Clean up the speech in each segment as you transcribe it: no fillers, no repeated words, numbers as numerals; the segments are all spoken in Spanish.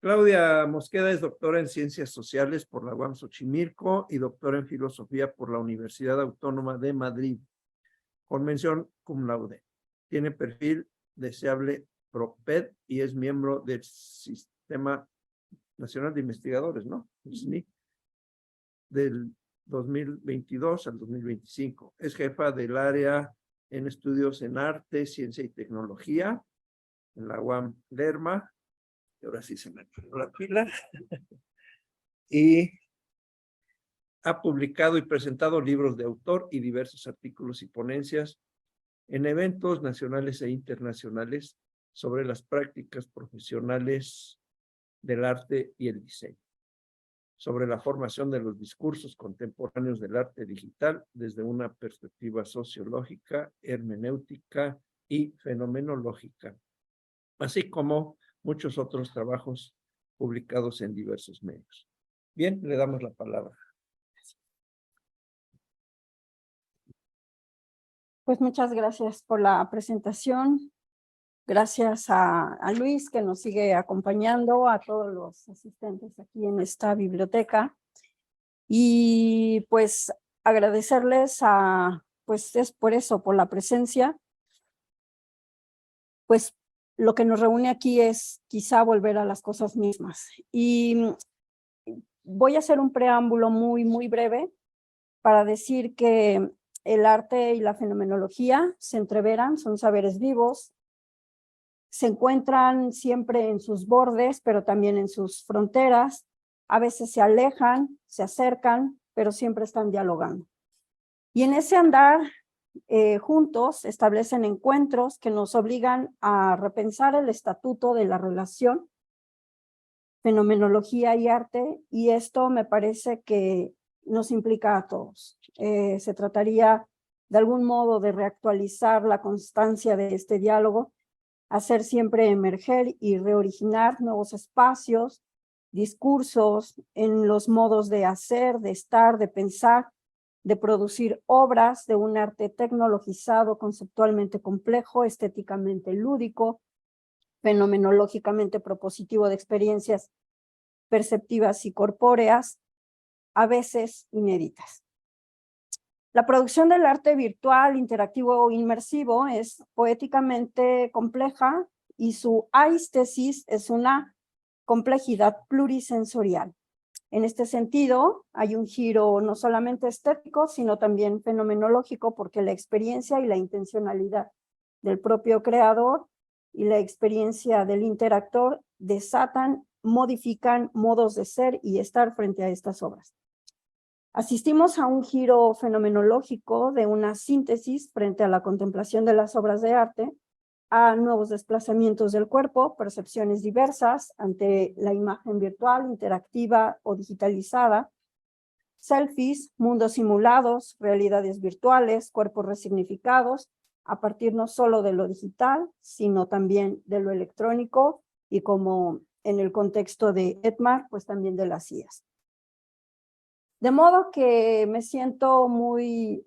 Claudia Mosqueda es doctora en Ciencias Sociales por la UAM Xochimilco y doctora en Filosofía por la Universidad Autónoma de Madrid, con mención cum laude. Tiene perfil deseable PROPED y es miembro del Sistema Nacional de Investigadores, ¿no? SNI, del 2022 al 2025. Es jefa del área en estudios en arte, ciencia y tecnología en la UAM Lerma. Y ahora sí se me pegó la pila. Y ha publicado y presentado libros de autor y diversos artículos y ponencias en eventos nacionales e internacionales sobre las prácticas profesionales del arte y el diseño, sobre la formación de los discursos contemporáneos del arte digital desde una perspectiva sociológica, hermenéutica y fenomenológica, así como muchos otros trabajos publicados en diversos medios. Bien, le damos la palabra. Pues muchas gracias por la presentación. Gracias a Luis, que nos sigue acompañando, a todos los asistentes aquí en esta biblioteca. Y pues agradecerles pues es por eso, por la presencia. Pues lo que nos reúne aquí es quizá volver a las cosas mismas. Y voy a hacer un preámbulo muy breve para decir que el arte y la fenomenología se entreveran, son saberes vivos, se encuentran siempre en sus bordes, pero también en sus fronteras. A veces se alejan, se acercan, pero siempre están dialogando. Y en ese andar, juntos, establecen encuentros que nos obligan a repensar el estatuto de la relación, fenomenología y arte, y esto me parece que nos implica a todos. Se trataría de algún modo de reactualizar la constancia de este diálogo, hacer siempre emerger y reoriginar nuevos espacios, discursos en los modos de hacer, de estar, de pensar, de producir obras de un arte tecnologizado, conceptualmente complejo, estéticamente lúdico, fenomenológicamente propositivo de experiencias perceptivas y corpóreas, a veces inéditas. La producción del arte virtual, interactivo o inmersivo es poéticamente compleja y su aístesis es una complejidad plurisensorial. En este sentido, hay un giro no solamente estético, sino también fenomenológico, porque la experiencia y la intencionalidad del propio creador y la experiencia del interactor desatan, modifican modos de ser y estar frente a estas obras. Asistimos a un giro fenomenológico de una síntesis frente a la contemplación de las obras de arte, a nuevos desplazamientos del cuerpo, percepciones diversas ante la imagen virtual, interactiva o digitalizada, selfies, mundos simulados, realidades virtuales, cuerpos resignificados, a partir no solo de lo digital, sino también de lo electrónico y, como en el contexto de ETMAR, pues también de las IAs. De modo que me siento muy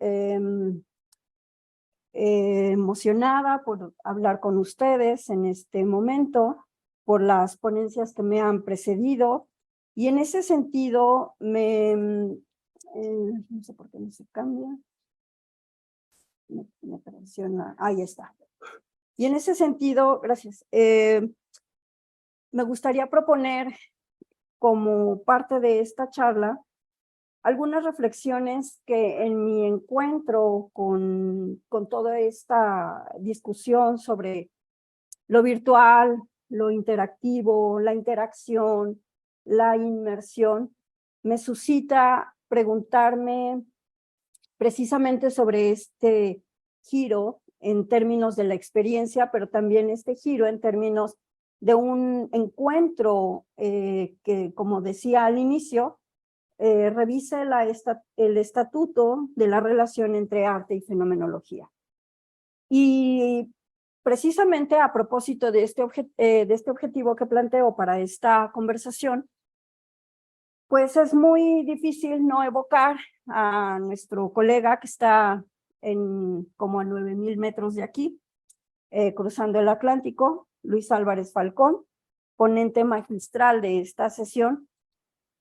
emocionada por hablar con ustedes en este momento, por las ponencias que me han precedido, y en ese sentido no sé por qué no se cambia, me presiona, ahí está. Y en ese sentido, gracias, me gustaría proponer como parte de esta charla algunas reflexiones que en mi encuentro con toda esta discusión sobre lo virtual, lo interactivo, la interacción, la inmersión, me suscita preguntarme precisamente sobre este giro en términos de la experiencia, pero también este giro en términos de un encuentro que, como decía al inicio, revise el estatuto de la relación entre arte y fenomenología. Y precisamente a propósito de este objetivo que planteo para esta conversación, pues es muy difícil no evocar a nuestro colega que está como a 9,000 metros de aquí, cruzando el Atlántico, Luis Álvarez Falcón, ponente magistral de esta sesión,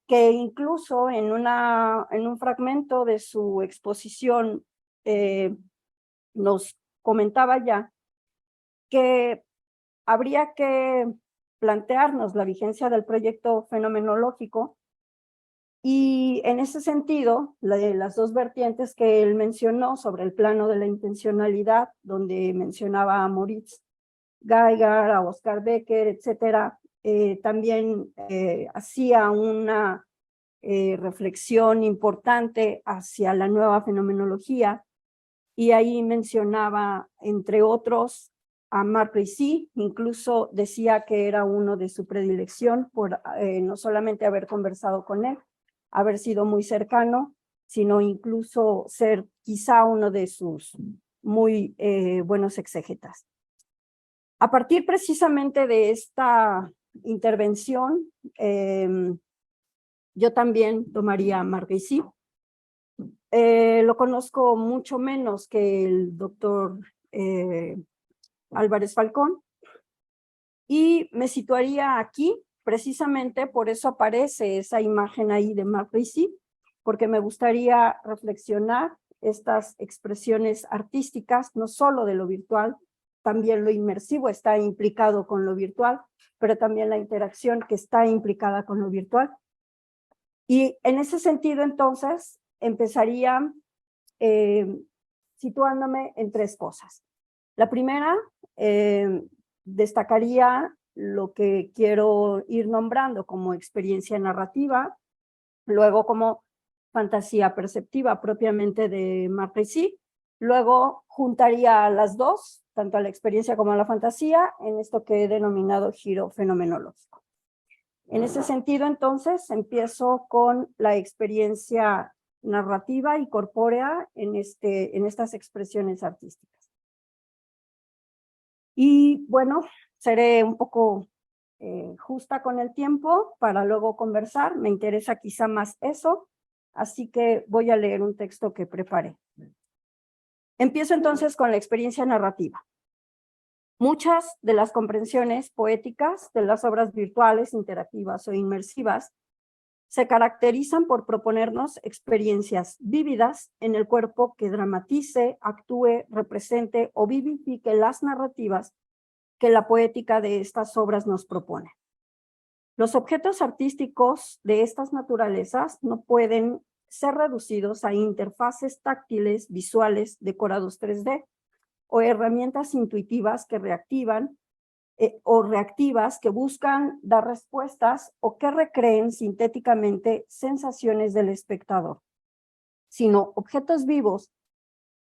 que incluso en un fragmento de su exposición nos comentaba ya que habría que plantearnos la vigencia del proyecto fenomenológico, y en ese sentido, las dos vertientes que él mencionó sobre el plano de la intencionalidad, donde mencionaba a Moritz Geiger, a Oscar Becker, etcétera, también hacía una reflexión importante hacia la nueva fenomenología, y ahí mencionaba, entre otros, a Marc Rissy. Incluso decía que era uno de su predilección por no solamente haber conversado con él, haber sido muy cercano, sino incluso ser quizá uno de sus muy buenos exégetas. A partir precisamente de esta intervención, yo también tomaría a Marc Rissy. Lo conozco mucho menos que el doctor Álvarez Falcón, y me situaría aquí, precisamente por eso aparece esa imagen ahí de Marc Rissy, porque me gustaría reflexionar estas expresiones artísticas, no solo de lo virtual, también lo inmersivo está implicado con lo virtual, pero también la interacción que está implicada con lo virtual. Y en ese sentido, entonces, empezaría situándome en tres cosas. La primera, destacaría lo que quiero ir nombrando como experiencia narrativa, luego como fantasía perceptiva propiamente de Marc Rissy, luego juntaría las dos, tanto a la experiencia como a la fantasía, en esto que he denominado giro fenomenológico. En ese sentido, entonces, empiezo con la experiencia narrativa y corpórea en estas expresiones artísticas. Y bueno, seré un poco justa con el tiempo para luego conversar. Me interesa quizá más eso, así que voy a leer un texto que preparé. Empiezo entonces con la experiencia narrativa. Muchas de las comprensiones poéticas de las obras virtuales, interactivas o inmersivas se caracterizan por proponernos experiencias vívidas en el cuerpo que dramatice, actúe, represente o vivifique las narrativas que la poética de estas obras nos propone. Los objetos artísticos de estas naturalezas no pueden ser reducidos a interfaces táctiles, visuales, decorados 3D, o herramientas intuitivas que reactivan o reactivas que buscan dar respuestas o que recreen sintéticamente sensaciones del espectador, sino objetos vivos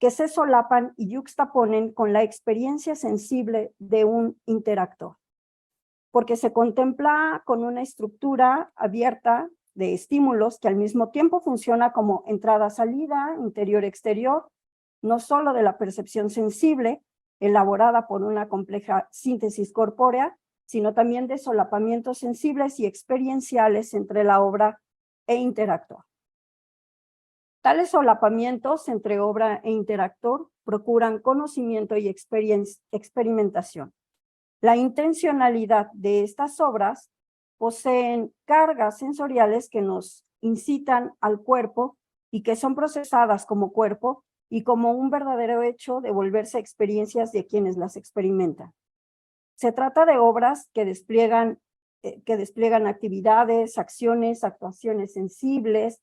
que se solapan y yuxtaponen con la experiencia sensible de un interactor, porque se contempla con una estructura abierta de estímulos que al mismo tiempo funciona como entrada-salida, interior-exterior, no solo de la percepción sensible, elaborada por una compleja síntesis corpórea, sino también de solapamientos sensibles y experienciales entre la obra e interactor. Tales solapamientos entre obra e interactor procuran conocimiento y experimentación. La intencionalidad de estas obras poseen cargas sensoriales que nos incitan al cuerpo y que son procesadas como cuerpo y como un verdadero hecho de volverse experiencias de quienes las experimentan. Se trata de obras que despliegan actividades, acciones, actuaciones sensibles.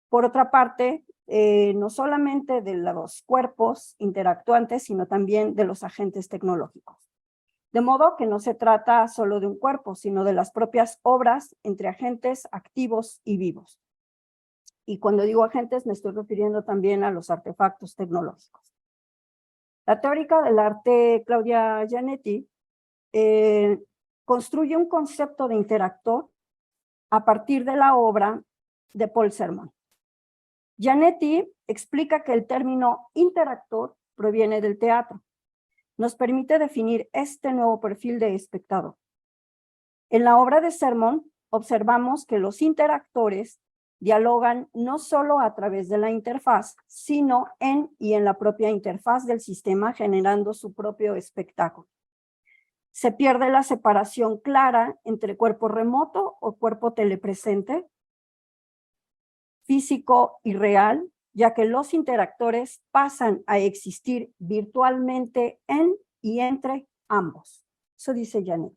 Por otra parte, no solamente de los cuerpos interactuantes, sino también de los agentes tecnológicos. De modo que no se trata solo de un cuerpo, sino de las propias obras entre agentes activos y vivos. Y cuando digo agentes, me estoy refiriendo también a los artefactos tecnológicos. La teórica del arte, Claudia Giannetti, construye un concepto de interactor a partir de la obra de Paul Sermon. Giannetti explica que el término interactor proviene del teatro. Nos permite definir este nuevo perfil de espectador. En la obra de Sermon observamos que los interactores dialogan no solo a través de la interfaz, sino en y en la propia interfaz del sistema, generando su propio espectáculo. Se pierde la separación clara entre cuerpo remoto o cuerpo telepresente, físico y real, ya que los interactores pasan a existir virtualmente en y entre ambos. Eso dice Janet.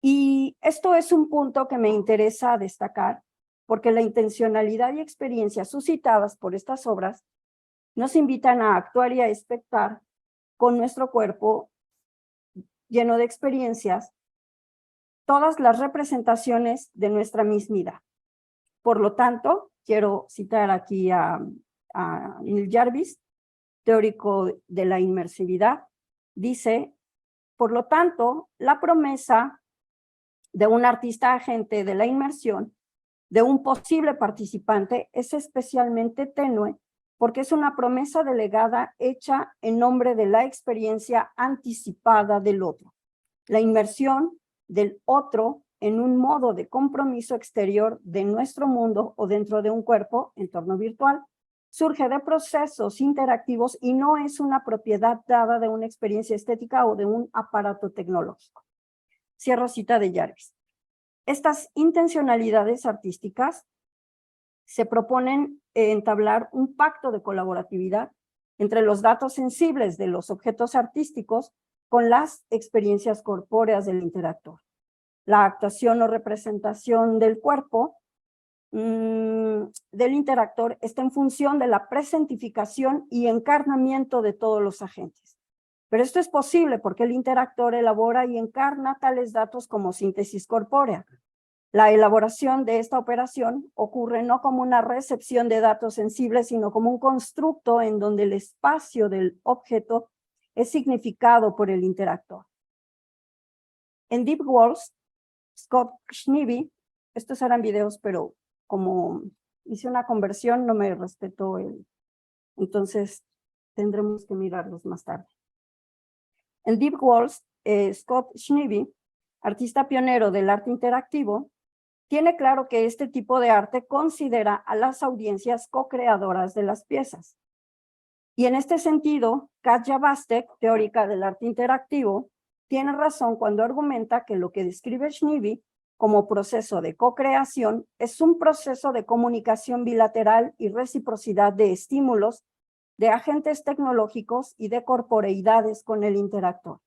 Y esto es un punto que me interesa destacar, porque la intencionalidad y experiencias suscitadas por estas obras nos invitan a actuar y a expectar con nuestro cuerpo lleno de experiencias todas las representaciones de nuestra mismidad. Por lo tanto, quiero citar aquí a Neil Jarvis, teórico de la inmersividad, dice, por lo tanto, la promesa de un artista agente de la inmersión, de un posible participante, es especialmente tenue porque es una promesa delegada hecha en nombre de la experiencia anticipada del otro. La inmersión del otro en un modo de compromiso exterior de nuestro mundo o dentro de un cuerpo, entorno virtual, surge de procesos interactivos y no es una propiedad dada de una experiencia estética o de un aparato tecnológico. Cierro cita de Jarvis. Estas intencionalidades artísticas se proponen entablar un pacto de colaboratividad entre los datos sensibles de los objetos artísticos con las experiencias corpóreas del interactor. La actuación o representación del cuerpo del interactor está en función de la presentificación y encarnamiento de todos los agentes. Pero esto es posible porque el interactor elabora y encarna tales datos como síntesis corpórea. La elaboración de esta operación ocurre no como una recepción de datos sensibles, sino como un constructo en donde el espacio del objeto es significado por el interactor. En Deep Worlds, Scott Schneeby, estos eran videos, pero como hice una conversión no me respetó entonces tendremos que mirarlos más tarde. En Deep Worlds, Scott Schneeby, artista pionero del arte interactivo, tiene claro que este tipo de arte considera a las audiencias co-creadoras de las piezas. Y en este sentido, Katja Bastek, teórica del arte interactivo, tiene razón cuando argumenta que lo que describe Schneeby como proceso de co-creación es un proceso de comunicación bilateral y reciprocidad de estímulos, de agentes tecnológicos y de corporeidades con el interactor,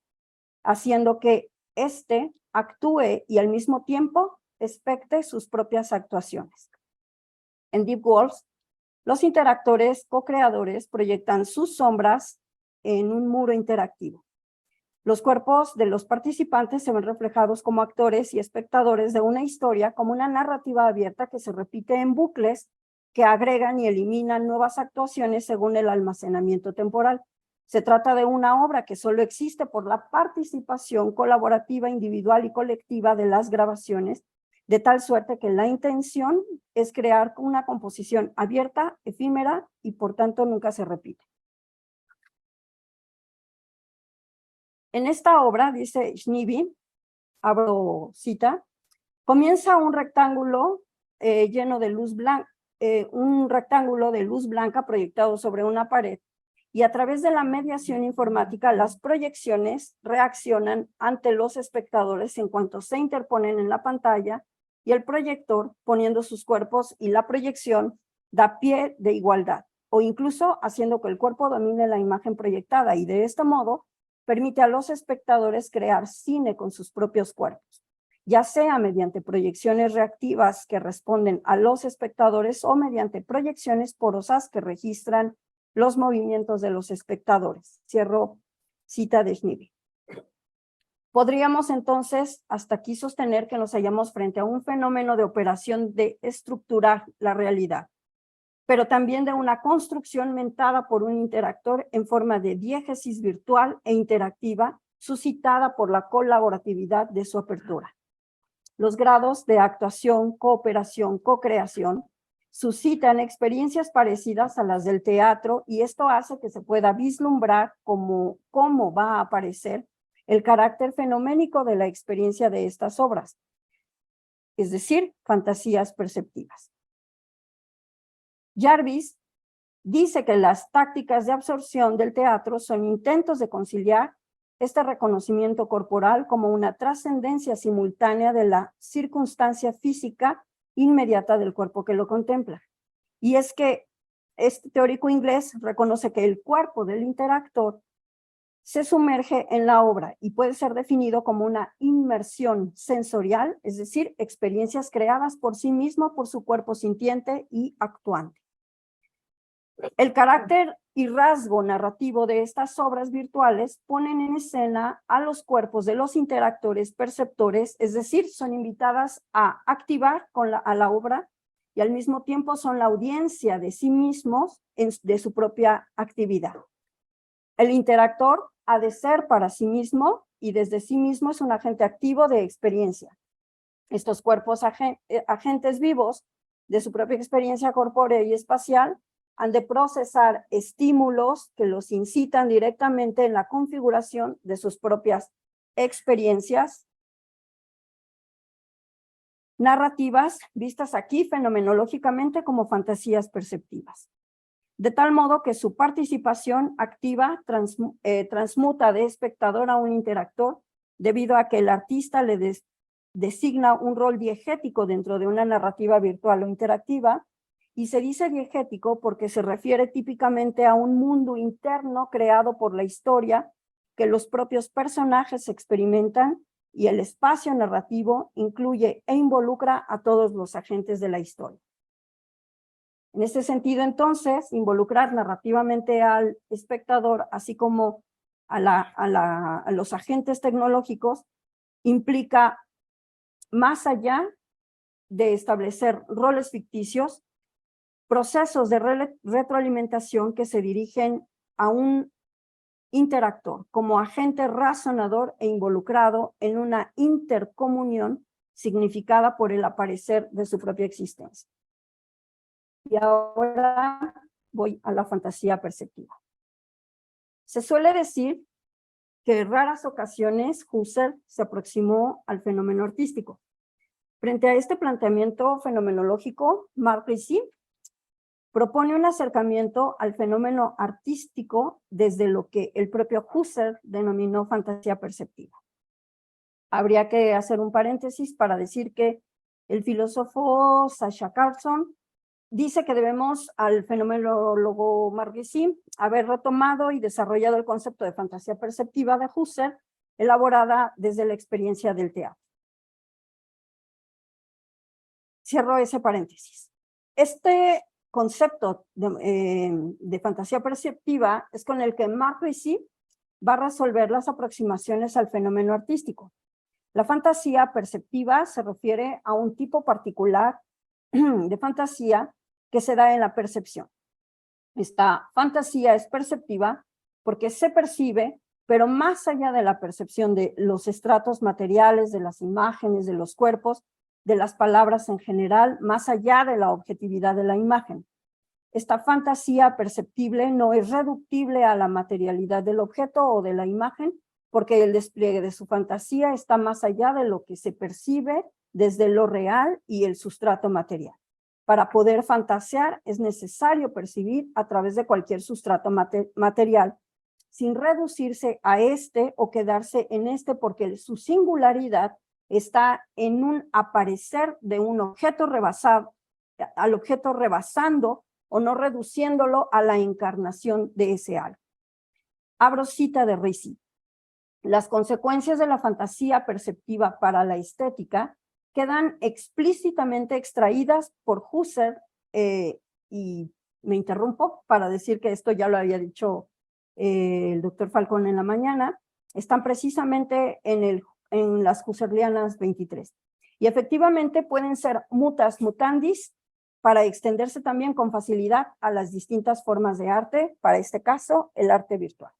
haciendo que éste actúe y al mismo tiempo expecte sus propias actuaciones. En Deep Worlds, los interactores co-creadores proyectan sus sombras en un muro interactivo. Los cuerpos de los participantes se ven reflejados como actores y espectadores de una historia, como una narrativa abierta que se repite en bucles que agregan y eliminan nuevas actuaciones según el almacenamiento temporal. Se trata de una obra que solo existe por la participación colaborativa, individual y colectiva de las grabaciones, de tal suerte que la intención es crear una composición abierta, efímera y por tanto nunca se repite. En esta obra, dice Schneeby, abro cita, comienza un rectángulo lleno de luz blanca, un rectángulo de luz blanca proyectado sobre una pared y a través de la mediación informática las proyecciones reaccionan ante los espectadores en cuanto se interponen en la pantalla y el proyector, poniendo sus cuerpos y la proyección, da pie de igualdad, o incluso haciendo que el cuerpo domine la imagen proyectada y de este modo permite a los espectadores crear cine con sus propios cuerpos, ya sea mediante proyecciones reactivas que responden a los espectadores o mediante proyecciones porosas que registran los movimientos de los espectadores. Cierro cita de Schneeby. Podríamos entonces hasta aquí sostener que nos hallamos frente a un fenómeno de operación de estructurar la realidad, pero también de una construcción mentada por un interactor en forma de diégesis virtual e interactiva suscitada por la colaboratividad de su apertura. Los grados de actuación, cooperación, co-creación suscitan experiencias parecidas a las del teatro y esto hace que se pueda vislumbrar cómo va a aparecer el carácter fenoménico de la experiencia de estas obras, es decir, fantasías perceptivas. Jarvis dice que las tácticas de absorción del teatro son intentos de conciliar este reconocimiento corporal como una trascendencia simultánea de la circunstancia física inmediata del cuerpo que lo contempla. Y es que este teórico inglés reconoce que el cuerpo del interactor se sumerge en la obra y puede ser definido como una inmersión sensorial, es decir, experiencias creadas por sí mismo, por su cuerpo sintiente y actuante. El carácter y rasgo narrativo de estas obras virtuales ponen en escena a los cuerpos de los interactores perceptores, es decir, son invitadas a activar a la obra y al mismo tiempo son la audiencia de sí mismos de su propia actividad. El interactor ha de ser para sí mismo y desde sí mismo es un agente activo de experiencia. Estos cuerpos agentes vivos de su propia experiencia corpórea y espacial han de procesar estímulos que los incitan directamente en la configuración de sus propias experiencias narrativas, vistas aquí fenomenológicamente como fantasías perceptivas. De tal modo que su participación activa transmuta de espectador a un interactor, debido a que el artista le designa un rol diegético dentro de una narrativa virtual o interactiva, y se dice diegético porque se refiere típicamente a un mundo interno creado por la historia que los propios personajes experimentan, y el espacio narrativo incluye e involucra a todos los agentes de la historia. En este sentido, entonces, involucrar narrativamente al espectador, así como a los agentes tecnológicos, implica, más allá de establecer roles ficticios, procesos de retroalimentación que se dirigen a un interactor como agente razonador e involucrado en una intercomunión significada por el aparecer de su propia existencia. Y ahora voy a la fantasía perceptiva. Se suele decir que en raras ocasiones Husserl se aproximó al fenómeno artístico. Frente a este planteamiento fenomenológico, Marc Ricci propone un acercamiento al fenómeno artístico desde lo que el propio Husserl denominó fantasía perceptiva. Habría que hacer un paréntesis para decir que el filósofo Sascha Carlson dice que debemos al fenomenólogo Marc Ricci haber retomado y desarrollado el concepto de fantasía perceptiva de Husserl, elaborada desde la experiencia del teatro. Cierro ese paréntesis. Este concepto de fantasía perceptiva es con el que Marc Ricci va a resolver las aproximaciones al fenómeno artístico. La fantasía perceptiva se refiere a un tipo particular de fantasía que se da en la percepción. Esta fantasía es perceptiva porque se percibe, pero más allá de la percepción de los estratos materiales, de las imágenes, de los cuerpos, de las palabras en general, más allá de la objetividad de la imagen. Esta fantasía perceptible no es reductible a la materialidad del objeto o de la imagen, porque el despliegue de su fantasía está más allá de lo que se percibe desde lo real y el sustrato material. Para poder fantasear es necesario percibir a través de cualquier sustrato material, sin reducirse a este o quedarse en este, porque su singularidad está en un aparecer de un objeto rebasado, al objeto rebasando o no reduciéndolo a la encarnación de ese algo. Abro cita de Ricci. Las consecuencias de la fantasía perceptiva para la estética quedan explícitamente extraídas por Husserl, y me interrumpo para decir que esto ya lo había dicho el doctor Falcón en la mañana, están precisamente en las Husserlianas 23. Y efectivamente pueden ser mutas mutandis para extenderse también con facilidad a las distintas formas de arte, para este caso, el arte virtual.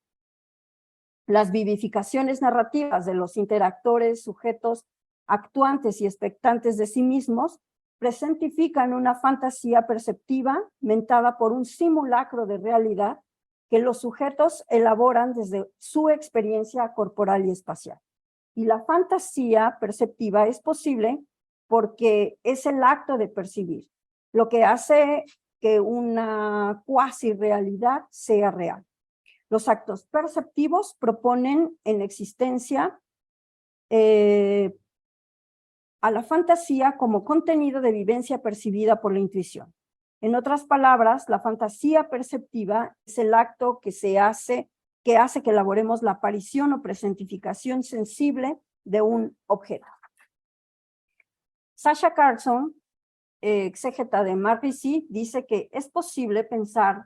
Las vivificaciones narrativas de los interactores, sujetos, actuantes y expectantes de sí mismos presentifican una fantasía perceptiva mentada por un simulacro de realidad que los sujetos elaboran desde su experiencia corporal y espacial. Y la fantasía perceptiva es posible porque es el acto de percibir, lo que hace que una cuasi realidad sea real. Los actos perceptivos proponen en existencia a la fantasía como contenido de vivencia percibida por la intuición. En otras palabras, la fantasía perceptiva es el acto que hace que elaboremos la aparición o presentificación sensible de un objeto. Sasha Carlson, exégeta de Mark Ricci, dice que es posible pensar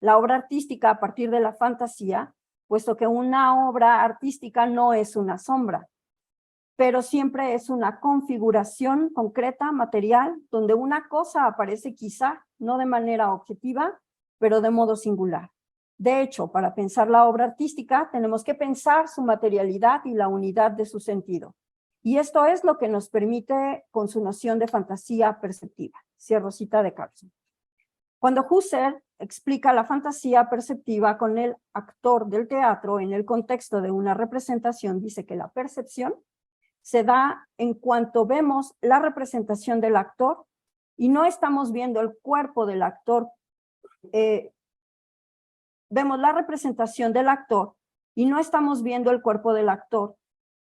la obra artística a partir de la fantasía, puesto que una obra artística no es una sombra, pero siempre es una configuración concreta, material, donde una cosa aparece quizá no de manera objetiva, pero de modo singular. De hecho, para pensar la obra artística, tenemos que pensar su materialidad y la unidad de su sentido. Y esto es lo que nos permite con su noción de fantasía perceptiva. Cierro cita de Carlson. Cuando Husserl explica la fantasía perceptiva con el actor del teatro en el contexto de una representación, dice que la percepción se da en cuanto vemos la representación del actor y no estamos viendo el cuerpo del actor. Vemos la representación del actor y no estamos viendo el cuerpo del actor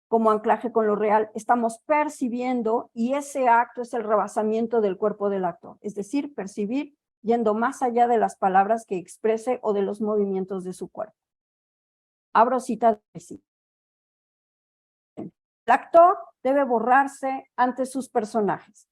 como anclaje con lo real, estamos percibiendo y ese acto es el rebasamiento del cuerpo del actor, es decir, percibir yendo más allá de las palabras que exprese o de los movimientos de su cuerpo. Abro cita de sí. El actor debe borrarse ante sus personajes.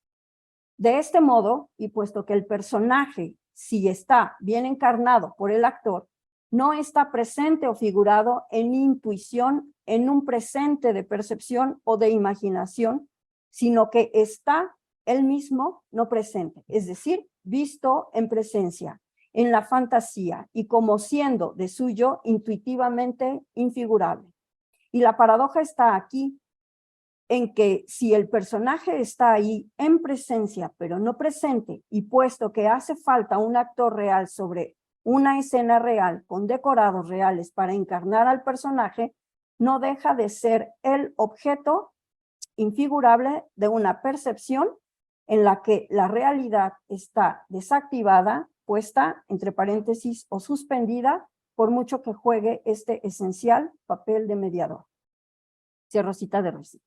De este modo, y puesto que el personaje, si está bien encarnado por el actor, no está presente o figurado en intuición, en un presente de percepción o de imaginación, sino que está él mismo no presente, es decir, visto en presencia, en la fantasía y como siendo de suyo intuitivamente infigurable. Y la paradoja está aquí, en que si el personaje está ahí en presencia, pero no presente, y puesto que hace falta un actor real sobre una escena real con decorados reales para encarnar al personaje, no deja de ser el objeto infigurable de una percepción en la que la realidad está desactivada, puesta entre paréntesis o suspendida, por mucho que juegue este esencial papel de mediador. Cierro cita de Ricci.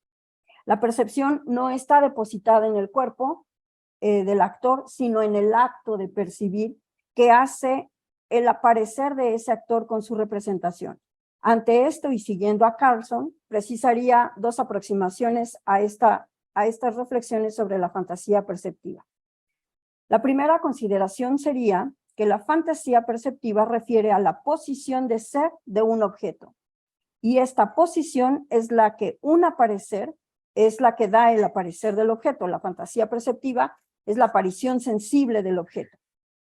La percepción no está depositada en el cuerpo del actor, sino en el acto de percibir que hace el aparecer de ese actor con su representación. Ante esto, y siguiendo a Carlson, precisaría dos aproximaciones a estas reflexiones sobre la fantasía perceptiva. La primera consideración sería que la fantasía perceptiva refiere a la posición de ser de un objeto, y esta posición es la que un aparecer es la que da el aparecer del objeto. La fantasía perceptiva es la aparición sensible del objeto.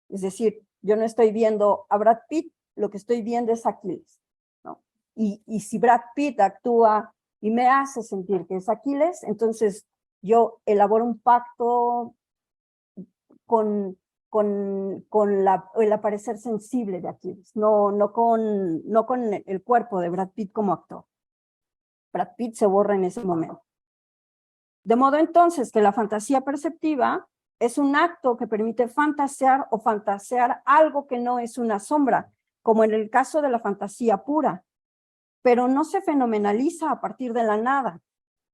Es decir, yo no estoy viendo a Brad Pitt, lo que estoy viendo es Aquiles, ¿no? Y si Brad Pitt actúa y me hace sentir que es Aquiles, entonces yo elaboro un pacto con el aparecer sensible de Aquiles, no con el cuerpo de Brad Pitt como actor. Brad Pitt se borra en ese momento. De modo entonces que la fantasía perceptiva es un acto que permite fantasear o fantasear algo que no es una sombra, como en el caso de la fantasía pura, pero no se fenomenaliza a partir de la nada,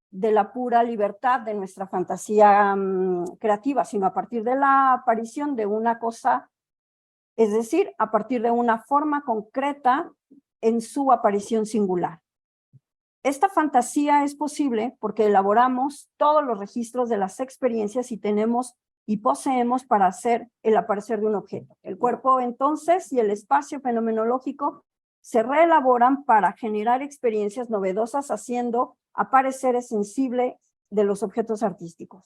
de la pura libertad de nuestra fantasía creativa, sino a partir de la aparición de una cosa, es decir, a partir de una forma concreta en su aparición singular. Esta fantasía es posible porque elaboramos todos los registros de las experiencias y tenemos y poseemos para hacer el aparecer de un objeto. El cuerpo entonces y el espacio fenomenológico se reelaboran para generar experiencias novedosas haciendo apareceres sensibles de los objetos artísticos.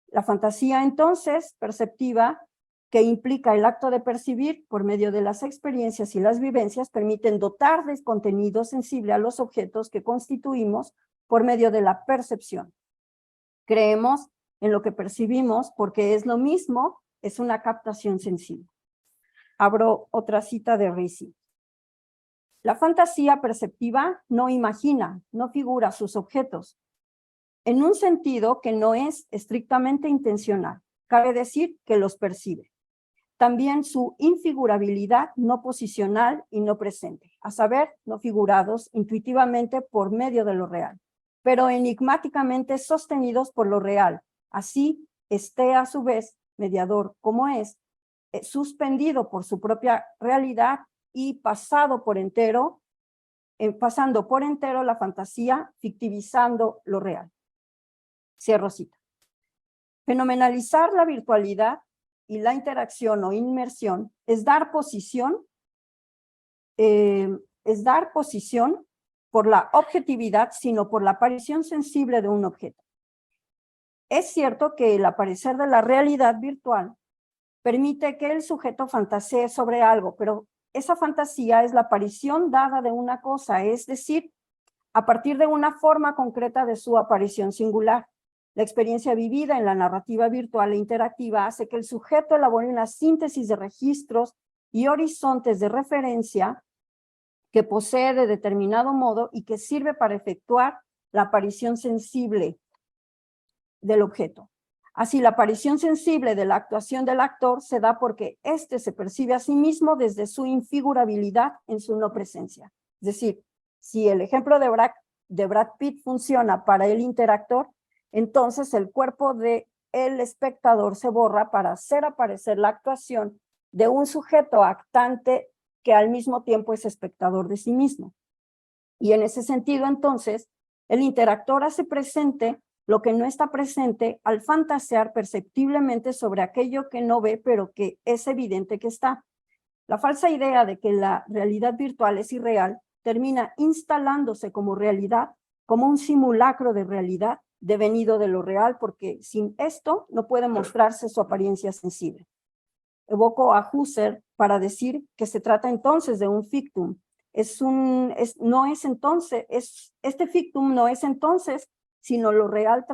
La fantasía entonces perceptiva, que implica el acto de percibir por medio de las experiencias y las vivencias, permiten dotar de contenido sensible a los objetos que constituimos por medio de la percepción. Creemos en lo que percibimos porque es lo mismo, es una captación sensible. Abro otra cita de Ricci. La fantasía perceptiva no imagina, no figura sus objetos, en un sentido que no es estrictamente intencional. Cabe decir que los percibe. también su infigurabilidad no posicional y no presente, a saber, no figurados intuitivamente por medio de lo real, pero enigmáticamente sostenidos por lo real. Así, esté a su vez, mediador como es, suspendido por su propia realidad y pasando por entero la fantasía, fictivizando lo real. Cierro cita. Fenomenalizar la virtualidad y la interacción o inmersión es dar posición por la objetividad, sino por la aparición sensible de un objeto. Es cierto que el aparecer de la realidad virtual permite que el sujeto fantasee sobre algo, pero esa fantasía es la aparición dada de una cosa, es decir, a partir de una forma concreta de su aparición singular. La experiencia vivida en la narrativa virtual e interactiva hace que el sujeto elabore una síntesis de registros y horizontes de referencia que posee de determinado modo y que sirve para efectuar la aparición sensible del objeto. Así, la aparición sensible de la actuación del actor se da porque éste se percibe a sí mismo desde su infigurabilidad en su no presencia. Es decir, si el ejemplo de Brad Pitt funciona para el interactor, entonces el cuerpo del espectador se borra para hacer aparecer la actuación de un sujeto actante que al mismo tiempo es espectador de sí mismo. Y en ese sentido, entonces, el interactor hace presente lo que no está presente al fantasear perceptiblemente sobre aquello que no ve, pero que es evidente que está. La falsa idea de que la realidad virtual es irreal termina instalándose como realidad, como un simulacro de realidad devenido de lo real, porque sin esto no puede mostrarse su apariencia sensible. Evoco a Husserl para decir que se trata entonces de un fictum. Este fictum no es entonces sino lo real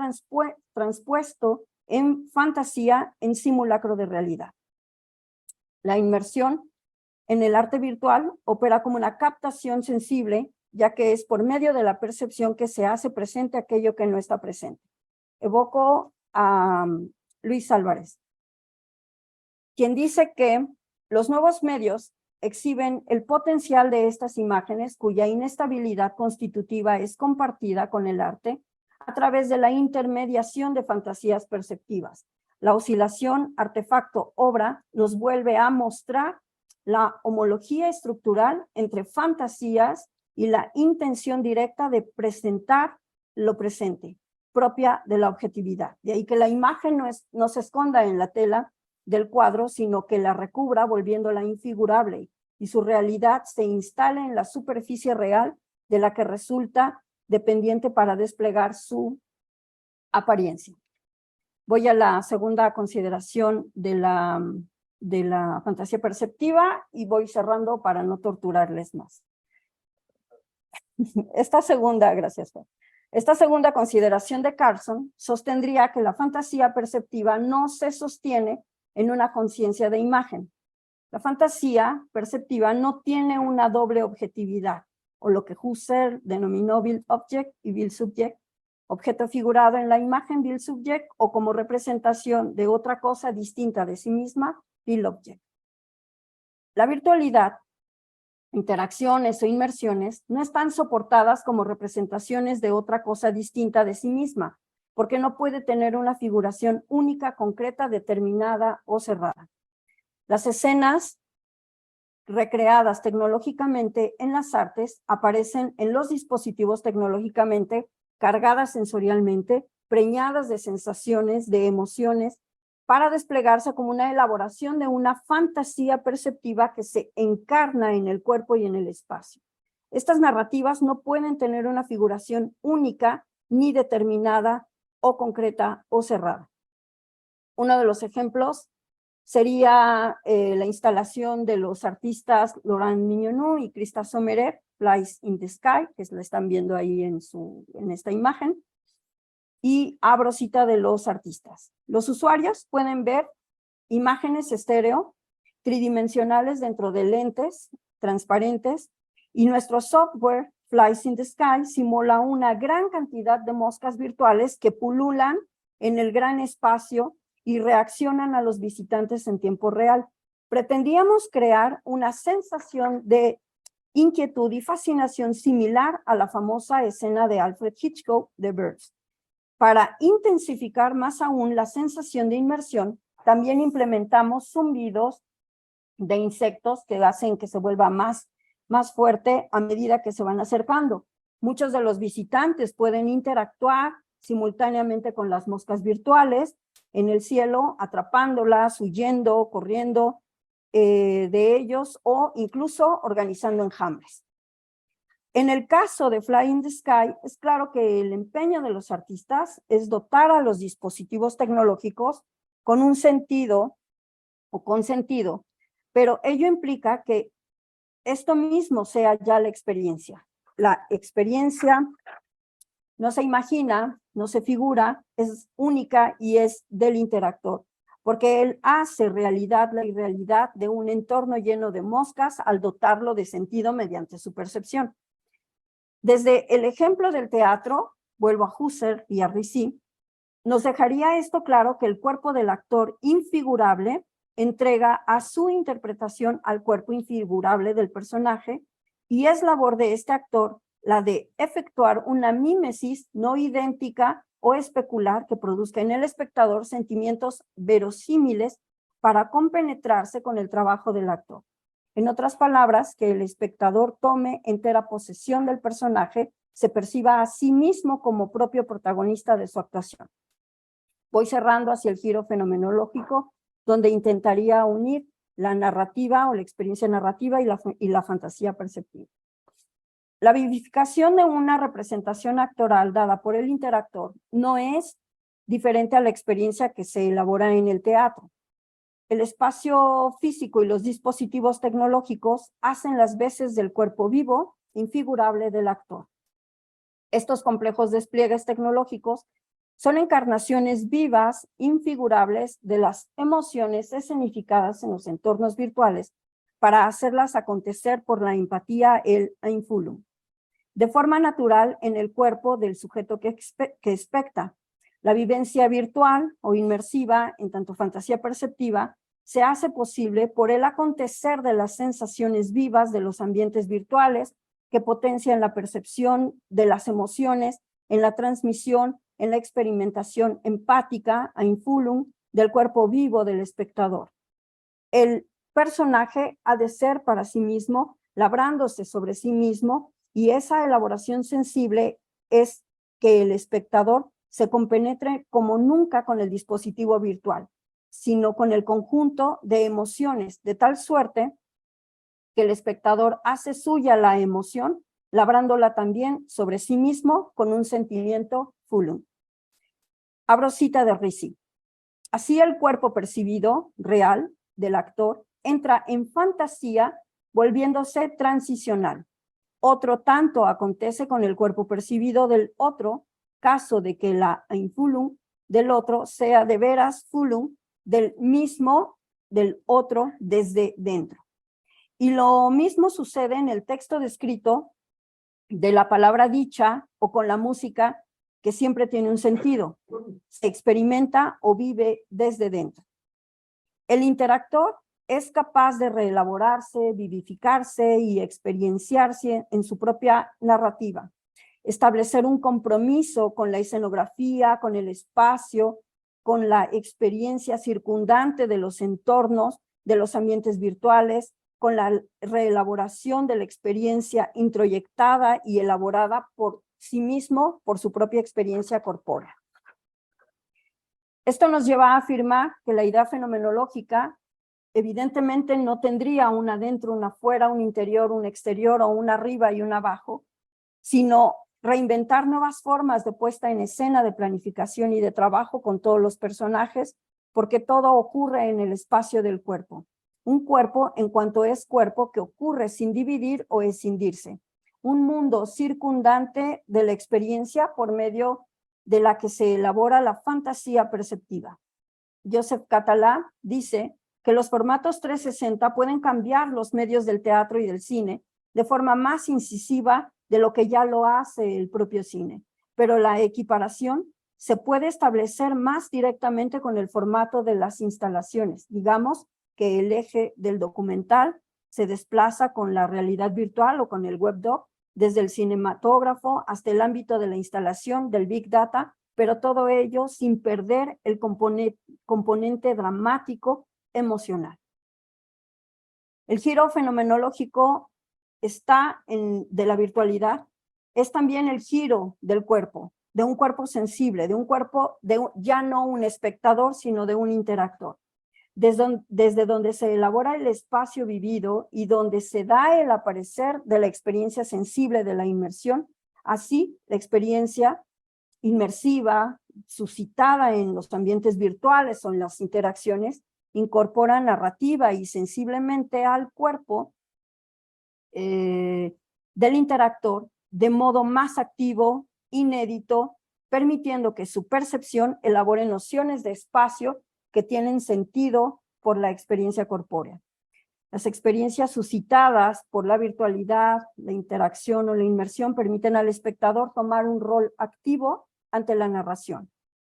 transpuesto en fantasía, en simulacro de realidad. La inmersión en el arte virtual opera como una captación sensible, ya que es por medio de la percepción que se hace presente aquello que no está presente. Evoco a Luis Álvarez, quien dice que los nuevos medios exhiben el potencial de estas imágenes cuya inestabilidad constitutiva es compartida con el arte a través de la intermediación de fantasías perceptivas. La oscilación artefacto-obra nos vuelve a mostrar la homología estructural entre fantasías y la intención directa de presentar lo presente, propia de la objetividad. De ahí que la imagen no se esconda en la tela del cuadro, sino que la recubra volviéndola infigurable y su realidad se instale en la superficie real de la que resulta dependiente para desplegar su apariencia. Voy a la segunda consideración de la fantasía perceptiva y voy cerrando para no torturarles más. Esta segunda consideración de Carson sostendría que la fantasía perceptiva no se sostiene en una conciencia de imagen. La fantasía perceptiva no tiene una doble objetividad, o lo que Husserl denominó Bild Object y Bild Subject, objeto figurado en la imagen Bild Subject o como representación de otra cosa distinta de sí misma, Bild Object. La virtualidad, interacciones o inmersiones no están soportadas como representaciones de otra cosa distinta de sí misma, porque no puede tener una figuración única, concreta, determinada o cerrada. Las escenas recreadas tecnológicamente en las artes aparecen en los dispositivos tecnológicamente cargadas sensorialmente, preñadas de sensaciones, de emociones, para desplegarse como una elaboración de una fantasía perceptiva que se encarna en el cuerpo y en el espacio. Estas narrativas no pueden tener una figuración única, ni determinada, o concreta, o cerrada. Uno de los ejemplos sería la instalación de los artistas Laurent Mignonou y Christa Sommerer, Flies in the Sky, que la están viendo ahí en esta imagen, y abro cita de los artistas. Los usuarios pueden ver imágenes estéreo, tridimensionales dentro de lentes transparentes, y nuestro software Flies in the Sky simula una gran cantidad de moscas virtuales que pululan en el gran espacio y reaccionan a los visitantes en tiempo real. Pretendíamos crear una sensación de inquietud y fascinación similar a la famosa escena de Alfred Hitchcock de Birds. Para intensificar más aún la sensación de inmersión, también implementamos zumbidos de insectos que hacen que se vuelva más fuerte a medida que se van acercando. Muchos de los visitantes pueden interactuar simultáneamente con las moscas virtuales en el cielo, atrapándolas, huyendo, corriendo de ellos o incluso organizando enjambres. En el caso de Fly in the Sky, es claro que el empeño de los artistas es dotar a los dispositivos tecnológicos con un sentido o con sentido, pero ello implica que esto mismo sea ya la experiencia. La experiencia no se imagina, no se figura, es única y es del interactor, porque él hace realidad la irrealidad de un entorno lleno de moscas al dotarlo de sentido mediante su percepción. Desde el ejemplo del teatro, vuelvo a Husserl y a Ricci, nos dejaría esto claro que el cuerpo del actor infigurable entrega a su interpretación al cuerpo infigurable del personaje y es labor de este actor la de efectuar una mímesis no idéntica o especular que produzca en el espectador sentimientos verosímiles para compenetrarse con el trabajo del actor. En otras palabras, que el espectador tome entera posesión del personaje, se perciba a sí mismo como propio protagonista de su actuación. Voy cerrando hacia el giro fenomenológico, donde intentaría unir la narrativa o la experiencia narrativa y la fantasía perceptiva. La vivificación de una representación actoral dada por el interactor no es diferente a la experiencia que se elabora en el teatro. El espacio físico y los dispositivos tecnológicos hacen las veces del cuerpo vivo, infigurable del actor. Estos complejos despliegues tecnológicos son encarnaciones vivas, infigurables de las emociones escenificadas en los entornos virtuales para hacerlas acontecer por la empatía, el einfühlung, de forma natural en el cuerpo del sujeto que expecta. La vivencia virtual o inmersiva, en tanto fantasía perceptiva, se hace posible por el acontecer de las sensaciones vivas de los ambientes virtuales que potencian la percepción de las emociones en la transmisión, en la experimentación empática, einfühlung, del cuerpo vivo del espectador. El personaje ha de ser para sí mismo, labrándose sobre sí mismo, y esa elaboración sensible es que el espectador se compenetre como nunca con el dispositivo virtual, sino con el conjunto de emociones, de tal suerte que el espectador hace suya la emoción, labrándola también sobre sí mismo con un sentimiento fühlung. Abro cita de Ricci. Así el cuerpo percibido, real, del actor, entra en fantasía, volviéndose transicional. Otro tanto acontece con el cuerpo percibido del otro, caso de que la einfühlung del otro sea de veras fühlung del mismo, del otro, desde dentro. Y lo mismo sucede en el texto descrito de la palabra dicha o con la música, que siempre tiene un sentido. Se experimenta o vive desde dentro. El interactor es capaz de reelaborarse, vivificarse y experienciarse en su propia narrativa, establecer un compromiso con la escenografía, con el espacio, con la experiencia circundante de los entornos, de los ambientes virtuales, con la reelaboración de la experiencia introyectada y elaborada por sí mismo, por su propia experiencia corpórea. Esto nos lleva a afirmar que la idea fenomenológica evidentemente no tendría un adentro, un afuera, un interior, un exterior o un arriba y un abajo, sino reinventar nuevas formas de puesta en escena, de planificación y de trabajo con todos los personajes, porque todo ocurre en el espacio del cuerpo. Un cuerpo en cuanto es cuerpo que ocurre sin dividir o escindirse. Un mundo circundante de la experiencia por medio de la que se elabora la fantasía perceptiva. Joseph Català dice que los formatos 360 pueden cambiar los medios del teatro y del cine de forma más incisiva de lo que ya lo hace el propio cine, pero la equiparación se puede establecer más directamente con el formato de las instalaciones. Digamos que el eje del documental se desplaza con la realidad virtual o con el webdoc, desde el cinematógrafo hasta el ámbito de la instalación del Big Data, pero todo ello sin perder el componente dramático emocional. El giro fenomenológico de la virtualidad es también el giro del cuerpo, de un cuerpo sensible, de un cuerpo, ya no un espectador, sino de un interactor. Desde donde se elabora el espacio vivido y donde se da el aparecer de la experiencia sensible de la inmersión, así la experiencia inmersiva suscitada en los ambientes virtuales o en las interacciones incorpora narrativa y sensiblemente al cuerpo del interactor de modo más activo, inédito, permitiendo que su percepción elabore nociones de espacio que tienen sentido por la experiencia corpórea. Las experiencias suscitadas por la virtualidad, la interacción o la inmersión permiten al espectador tomar un rol activo ante la narración.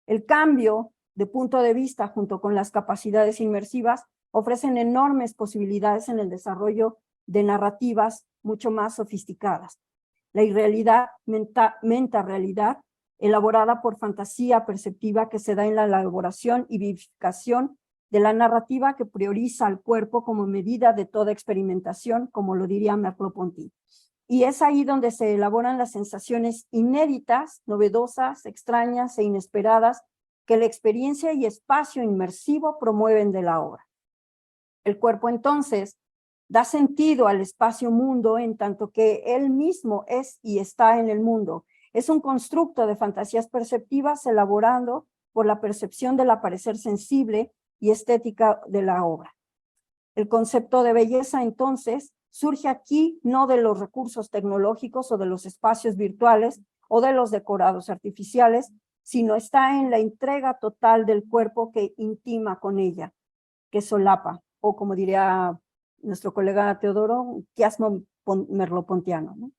El cambio de punto de vista junto con las capacidades inmersivas ofrecen enormes posibilidades en el desarrollo de narrativas mucho más sofisticadas. La irrealidad, menta-realidad, elaborada por fantasía perceptiva que se da en la elaboración y vivificación de la narrativa que prioriza al cuerpo como medida de toda experimentación, como lo diría Merleau-Ponty. Y es ahí donde se elaboran las sensaciones inéditas, novedosas, extrañas e inesperadas que la experiencia y espacio inmersivo promueven de la obra. El cuerpo entonces da sentido al espacio-mundo en tanto que él mismo es y está en el mundo. Es un constructo de fantasías perceptivas elaborando por la percepción del aparecer sensible y estética de la obra. El concepto de belleza, entonces, surge aquí no de los recursos tecnológicos o de los espacios virtuales o de los decorados artificiales, sino está en la entrega total del cuerpo que intima con ella, que solapa, o como diría nuestro colega Teodoro, un quiasmo merleau-pontiano, ¿no?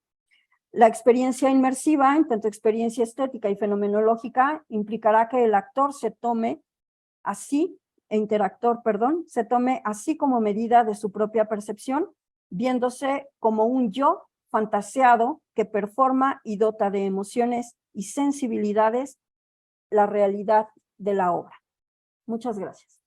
La experiencia inmersiva, en tanto experiencia estética y fenomenológica, implicará que el actor se tome así, se tome así como medida de su propia percepción, viéndose como un yo fantaseado que performa y dota de emociones y sensibilidades la realidad de la obra. Muchas gracias.